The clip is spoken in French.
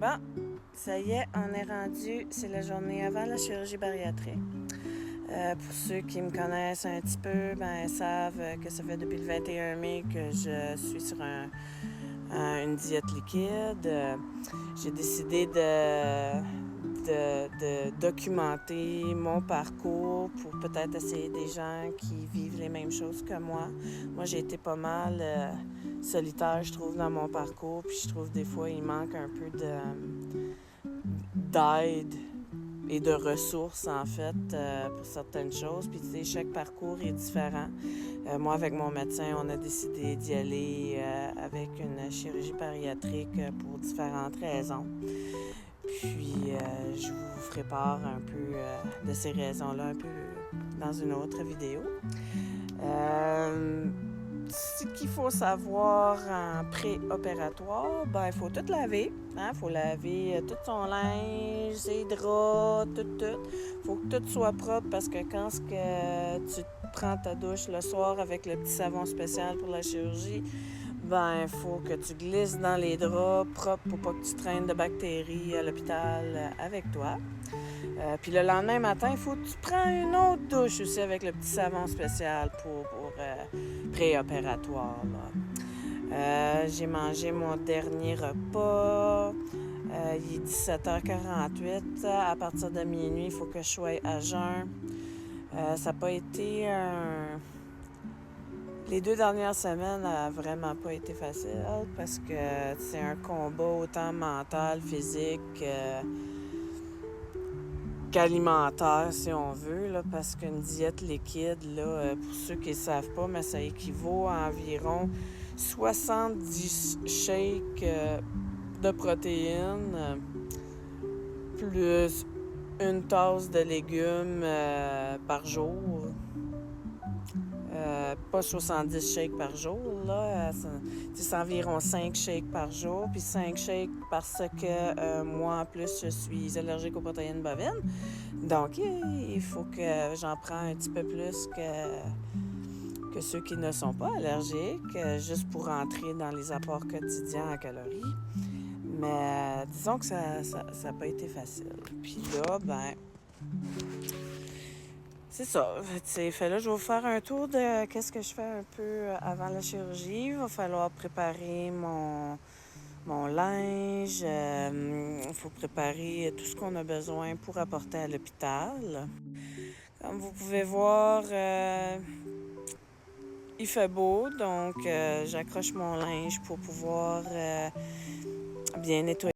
Bon, ça y est, on est rendu, c'est la journée avant la chirurgie bariatrique. Pour ceux qui me connaissent un petit peu, savent que ça fait depuis le 21 mai que je suis sur une diète liquide. J'ai décidé de documenter mon parcours pour peut-être essayer des gens qui vivent les mêmes choses que moi. Moi, j'ai été pas mal solitaire, je trouve, dans mon parcours. Puis je trouve des fois, il manque un peu d'aide et de ressources, en fait, pour certaines choses. Puis, tu sais, chaque parcours est différent. Moi, avec mon médecin, on a décidé d'y aller avec une chirurgie bariatrique pour différentes raisons. Puis, je vous ferai part un peu de ces raisons-là un peu dans une autre vidéo. Ce qu'il faut savoir en préopératoire, il faut tout laver. Il faut laver tout son linge, ses draps, tout. Faut que tout soit propre parce que quand tu prends ta douche le soir avec le petit savon spécial pour la chirurgie, il faut que tu glisses dans les draps propres pour pas que tu traînes de bactéries à l'hôpital avec toi. Puis le lendemain matin, il faut que tu prends une autre douche aussi avec le petit savon spécial pour préopératoire. J'ai mangé mon dernier repas. Il est 17h48. À partir de minuit, il faut que je sois à jeun. Ça n'a pas été Les 2 dernières semaines n'ont vraiment pas été faciles parce que c'est un combat autant mental, physique qu'alimentaire, si on veut, là, parce qu'une diète liquide, là, pour ceux qui ne savent pas, mais ça équivaut à environ 70 shakes de protéines plus une tasse de légumes par jour. Pas 70 shakes par jour, là. C'est environ 5 shakes par jour. Puis 5 shakes parce que moi, en plus, je suis allergique aux protéines bovines. Donc, il faut que j'en prends un petit peu plus que ceux qui ne sont pas allergiques, juste pour rentrer dans les apports quotidiens en calories. Mais disons que ça n'a pas été facile. Puis là, c'est ça. Fait là, je vais vous faire un tour de qu'est-ce que je fais un peu avant la chirurgie. Il va falloir préparer mon linge. Il faut préparer tout ce qu'on a besoin pour apporter à l'hôpital. Comme vous pouvez voir, il fait beau, donc j'accroche mon linge pour pouvoir bien nettoyer.